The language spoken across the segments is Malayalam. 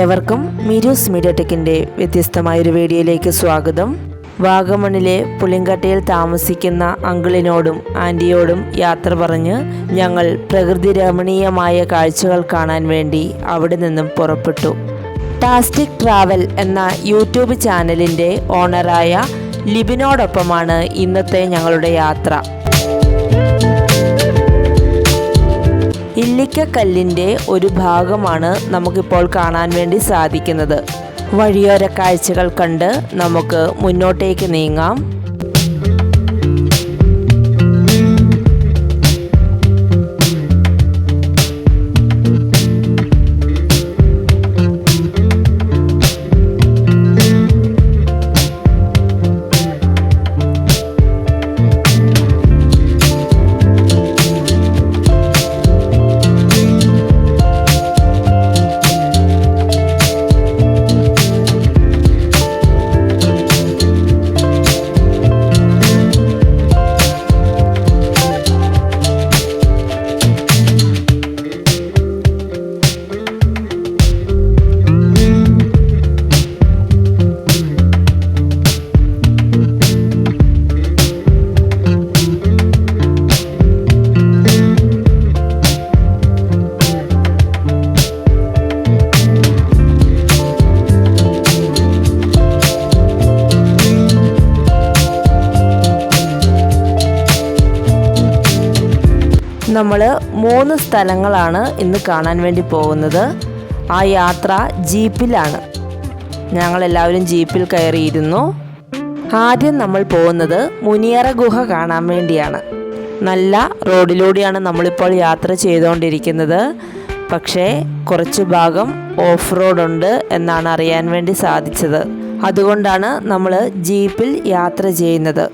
ഏവർക്കും മിരൂസ് മീഡിയ ടെക്കിൻ്റെ വ്യത്യസ്തമായൊരു വീഡിയോയിലേക്ക് സ്വാഗതം. വാഗമണിലെ പുളിങ്കട്ടയിൽ താമസിക്കുന്ന അങ്കിളിനോടും ആൻറ്റിയോടും യാത്ര പറഞ്ഞ് ഞങ്ങൾ പ്രകൃതി രമണീയമായ കാഴ്ചകൾ കാണാൻ വേണ്ടി അവിടെ നിന്നും പുറപ്പെട്ടു. ടാസ്റ്റിക് ട്രാവൽ എന്ന യൂട്യൂബ് ചാനലിൻ്റെ ഓണറായ ലിബിനോടൊപ്പമാണ് ഇന്നത്തെ ഞങ്ങളുടെ യാത്ര. ഇല്ലിക്കക്കല്ലിൻ്റെ ഒരു ഭാഗമാണ് നമുക്കിപ്പോൾ കാണാൻ വേണ്ടി സാധിക്കുന്നത്. വഴിയോര കാഴ്ചകൾ കണ്ട് നമുക്ക് മുന്നോട്ടേക്ക് നീങ്ങാം. നമ്മൾ 3 സ്ഥലങ്ങളാണ് ഇന്ന് കാണാൻ വേണ്ടി പോകുന്നത്. ആ യാത്ര ജീപ്പിലാണ്. ഞങ്ങളെല്ലാവരും ജീപ്പിൽ കയറിയിരുന്നു. ആദ്യം നമ്മൾ പോകുന്നത് മുനിയറ ഗുഹ കാണാൻ വേണ്ടിയാണ്. നല്ല റോഡിലൂടെയാണ് നമ്മളിപ്പോൾ യാത്ര ചെയ്തുകൊണ്ടിരിക്കുന്നത്. പക്ഷേ കുറച്ച് ഭാഗം ഓഫ് റോഡുണ്ട് എന്നാണ് അറിയാൻ വേണ്ടി സാധിച്ചത്. അതുകൊണ്ടാണ് നമ്മൾ ജീപ്പിൽ യാത്ര ചെയ്യുന്നത്.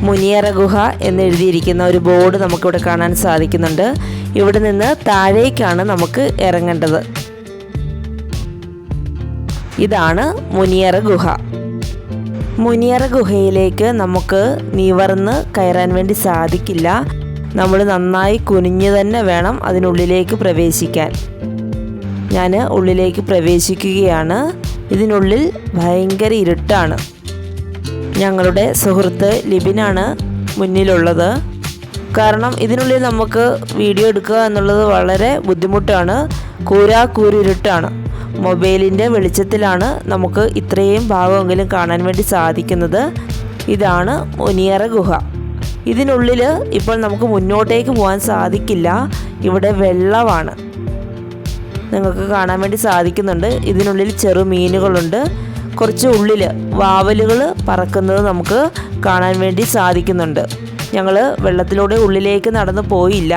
മുനിയറ ഗുഹ എന്നെഴുതിയിരിക്കുന്ന ഒരു ബോർഡ് നമുക്കിവിടെ കാണാൻ സാധിക്കുന്നുണ്ട്. ഇവിടെ നിന്ന് താഴേക്കാണ് നമുക്ക് ഇറങ്ങേണ്ടത്. ഇതാണ് മുനിയറ ഗുഹ. മുനിയറ ഗുഹയിലേക്ക് നമുക്ക് നിവർന്ന് കയറാൻ വേണ്ടി സാധിക്കില്ല. നമ്മൾ നന്നായി കുനിഞ്ഞു തന്നെ വേണം അതിനുള്ളിലേക്ക് പ്രവേശിക്കാൻ. ഞാൻ ഉള്ളിലേക്ക് പ്രവേശിക്കുകയാണ്. ഇതിനുള്ളിൽ ഭയങ്കര ഇരുട്ടാണ്. ഞങ്ങളുടെ സുഹൃത്ത് ലിബിനാണ് മുന്നിലുള്ളത്. കാരണം ഇതിനുള്ളിൽ നമുക്ക് വീഡിയോ എടുക്കുക എന്നുള്ളത് വളരെ ബുദ്ധിമുട്ടാണ്. കൂരിരുട്ടാണ്. മൊബൈലിൻ്റെ വെളിച്ചത്തിലാണ് നമുക്ക് ഇത്രയും ഭാഗമെങ്കിലും കാണാൻ വേണ്ടി സാധിക്കുന്നത്. ഇതാണ് മുനിയറ ഗുഹ. ഇതിനുള്ളിൽ ഇപ്പോൾ നമുക്ക് മുന്നോട്ടേക്ക് പോകാൻ സാധിക്കില്ല. ഇവിടെ വെള്ളമാണ്. നിങ്ങൾക്ക് കാണാൻ വേണ്ടി സാധിക്കുന്നുണ്ട്. ഇതിനുള്ളിൽ ചെറു മീനുകളുണ്ട്. കുറച്ച് ഉള്ളിൽ വാവലുകൾ പറക്കുന്നത് നമുക്ക് കാണാൻ വേണ്ടി സാധിക്കുന്നുണ്ട്. ഞങ്ങൾ വെള്ളത്തിലൂടെ ഉള്ളിലേക്ക് നടന്നു പോയില്ല.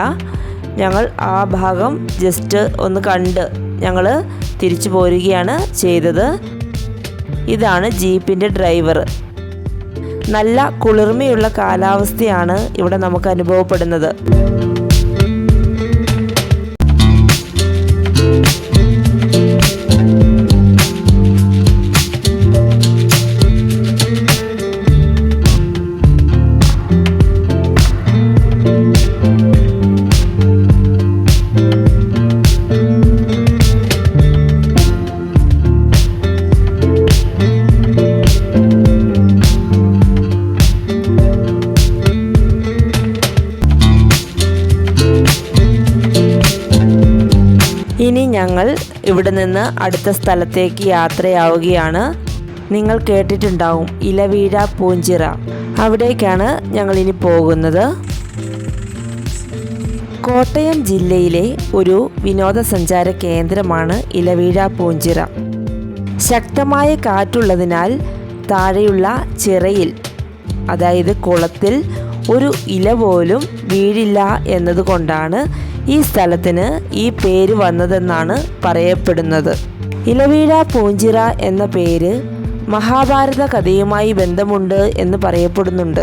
ഞങ്ങൾ ആ ഭാഗം ജസ്റ്റ് ഒന്ന് കണ്ട് ഞങ്ങൾ തിരിച്ചു പോരുകയാണ് ചെയ്തത്. ഇതാണ് ജീപ്പിൻ്റെ ഡ്രൈവർ. നല്ല കുളിർമയുള്ള കാലാവസ്ഥയാണ് ഇവിടെ നമുക്ക് അനുഭവപ്പെടുന്നത്. ഇനി ഞങ്ങൾ ഇവിടെ നിന്ന് അടുത്ത സ്ഥലത്തേക്ക് യാത്രയാവുകയാണ്. നിങ്ങൾ കേട്ടിട്ടുണ്ടാവും ഇലവീഴ പൂഞ്ചിറ. അവിടേക്കാണ് ഞങ്ങളിനി പോകുന്നത്. കോട്ടയം ജില്ലയിലെ ഒരു വിനോദസഞ്ചാര കേന്ദ്രമാണ് ഇലവീഴ പൂഞ്ചിറ. ശക്തമായ കാറ്റുള്ളതിനാൽ താഴെയുള്ള ചിറയിൽ, അതായത് കുളത്തിൽ, ഒരു ഇല പോലും വീഴില്ല എന്നതുകൊണ്ടാണ് ഈ സ്ഥലത്തിന് ഈ പേര് വന്നതെന്നാണ് പറയപ്പെടുന്നത്. ഇലവീഴ പൂഞ്ചിറ എന്ന പേര് മഹാഭാരത കഥയുമായി ബന്ധമുണ്ട് എന്ന് പറയപ്പെടുന്നുണ്ട്.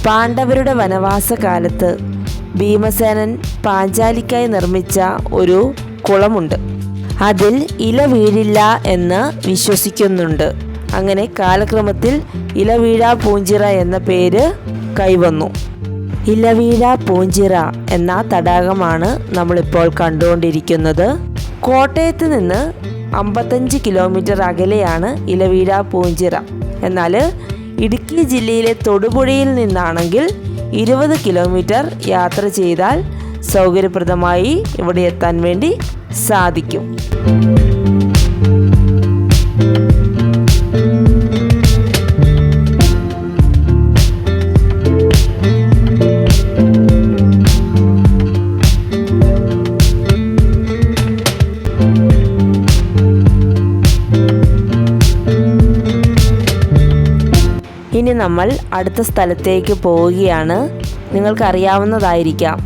പാണ്ഡവരുടെ വനവാസകാലത്ത് ഭീമസേനൻ പാഞ്ചാലിക്കായി നിർമ്മിച്ച ഒരു കുളമുണ്ട്. അതിൽ ഇല വീഴില്ല എന്ന് വിശ്വസിക്കുന്നുണ്ട്. അങ്ങനെ കാലക്രമത്തിൽ ഇലവീഴ പൂഞ്ചിറ എന്ന പേര് കൈവന്നു. ഇലവീഴ പൂഞ്ചിറ എന്ന തടാകമാണ് നമ്മളിപ്പോൾ കണ്ടുകൊണ്ടിരിക്കുന്നത്. കോട്ടയത്ത് നിന്ന് 55 കിലോമീറ്റർ അകലെയാണ് ഇലവീഴ പൂഞ്ചിറ. എന്നാൽ ഇടുക്കി ജില്ലയിലെ തൊടുപുഴയിൽ നിന്നാണെങ്കിൽ 20 കിലോമീറ്റർ യാത്ര ചെയ്താൽ സൗകര്യപ്രദമായി ഇവിടെ എത്താൻ വേണ്ടി സാധിക്കും. ഇനി നമ്മൾ അടുത്ത സ്ഥലത്തേക്ക് പോവുകയാണ്. നിങ്ങൾക്കറിയാവുന്നതായിരിക്കാം,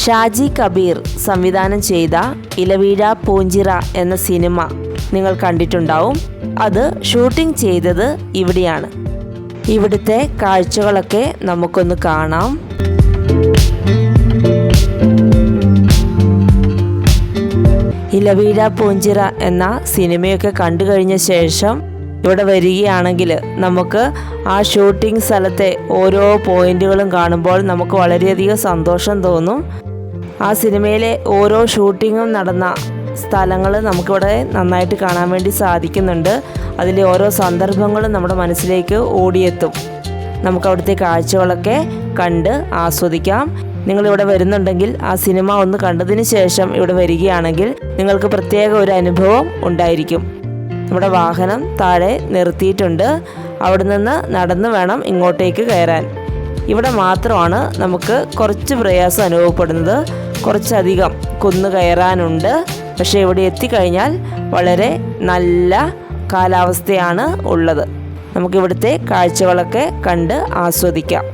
ഷാജി കബീർ സംവിധാനം ചെയ്ത ഇലവീഴ പൂഞ്ചിറ എന്ന സിനിമ നിങ്ങൾ കണ്ടിട്ടുണ്ടാവും. അത് ഷൂട്ടിംഗ് ചെയ്തത് ഇവിടെയാണ്. ഇവിടുത്തെ കാഴ്ചകളൊക്കെ നമുക്കൊന്ന് കാണാം. ഇലവീഴ പൂഞ്ചിറ എന്ന സിനിമയൊക്കെ കണ്ടു കഴിഞ്ഞ ശേഷം ഇവിടെ വരികയാണെങ്കിൽ നമുക്ക് ആ ഷൂട്ടിംഗ് സ്ഥലത്തെ ഓരോ പോയിന്റുകളും കാണുമ്പോൾ നമുക്ക് വളരെയധികം സന്തോഷം തോന്നും. ആ സിനിമയിലെ ഓരോ ഷൂട്ടിങ്ങും നടന്ന സ്ഥലങ്ങൾ നമുക്കിവിടെ നന്നായിട്ട് കാണാൻ വേണ്ടി സാധിക്കുന്നുണ്ട്. അതിലെ ഓരോ സന്ദർഭങ്ങളും നമ്മുടെ മനസ്സിലേക്ക് ഓടിയെത്തും. നമുക്ക് അവിടുത്തെ കാഴ്ചകളൊക്കെ കണ്ട് ആസ്വദിക്കാം. നിങ്ങളിവിടെ വരുന്നുണ്ടെങ്കിൽ ആ സിനിമ ഒന്ന് കണ്ടതിന് ശേഷം ഇവിടെ വരികയാണെങ്കിൽ നിങ്ങൾക്ക് പ്രത്യേക ഒരു അനുഭവം ഉണ്ടായിരിക്കും. നമ്മുടെ വാഹനം താഴെ നിർത്തിയിട്ടുണ്ട്. അവിടെ നിന്ന് നടന്ന് വേണം ഇങ്ങോട്ടേക്ക് കയറാൻ. ഇവിടെ മാത്രമാണ് നമുക്ക് കുറച്ച് പ്രയാസം അനുഭവപ്പെടുന്നത്. കുറച്ചധികം കുന്ന് കയറാനുണ്ട്. പക്ഷേ ഇവിടെ എത്തിക്കഴിഞ്ഞാൽ വളരെ നല്ല കാലാവസ്ഥയാണ് ഉള്ളത്. നമുക്കിവിടുത്തെ കാഴ്ചകളൊക്കെ കണ്ട് ആസ്വദിക്കാം.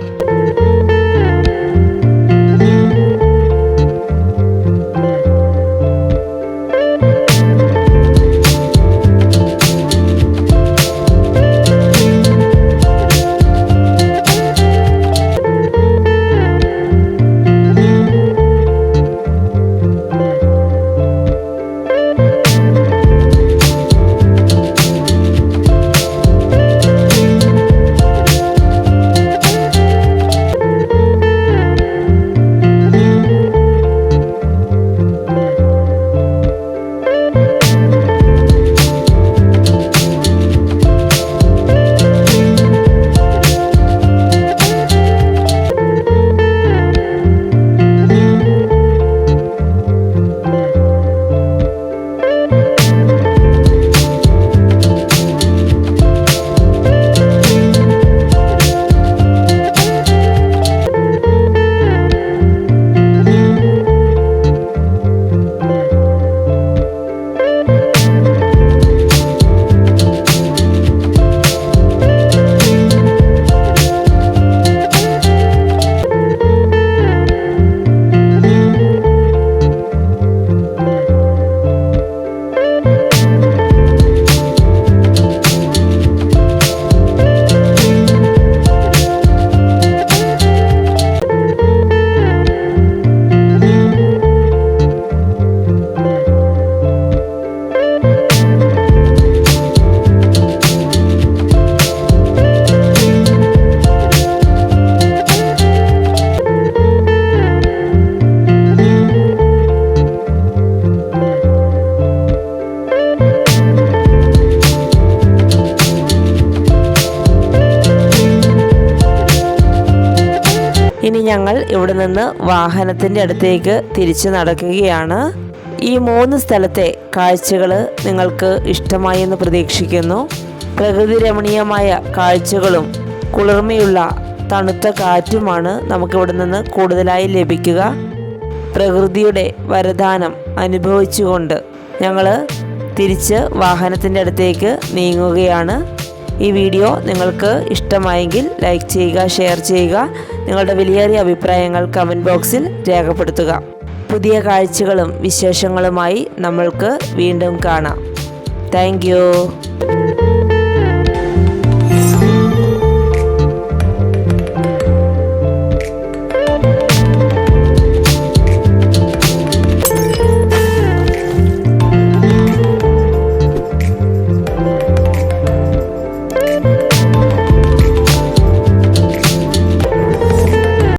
ഇനി ഞങ്ങൾ ഇവിടെ നിന്ന് വാഹനത്തിൻ്റെ അടുത്തേക്ക് തിരിച്ചു നടക്കുകയാണ്. ഈ 3 സ്ഥലത്തെ കാഴ്ചകൾ നിങ്ങൾക്ക് ഇഷ്ടമായി എന്ന് പ്രതീക്ഷിക്കുന്നു. പ്രകൃതി രമണീയമായ കാഴ്ചകളും കുളിർമയുള്ള തണുത്ത കാറ്റുമാണ് നമുക്കിവിടെ നിന്ന് കൂടുതലായി ലഭിക്കുക. പ്രകൃതിയുടെ വരദാനം അനുഭവിച്ചുകൊണ്ട് ഞങ്ങൾ തിരിച്ച് വാഹനത്തിൻ്റെ അടുത്തേക്ക് നീങ്ങുകയാണ്. ഈ വീഡിയോ നിങ്ങൾക്ക് ഇഷ്ടമായെങ്കിൽ ലൈക്ക് ചെയ്യുക, ഷെയർ ചെയ്യുക. നിങ്ങളുടെ വിലയേറിയ അഭിപ്രായങ്ങൾ കമൻറ്റ് ബോക്സിൽ രേഖപ്പെടുത്തുക. പുതിയ കാഴ്ചകളും വിശേഷങ്ങളുമായി നമ്മൾക്ക് വീണ്ടും കാണാം. Thank you.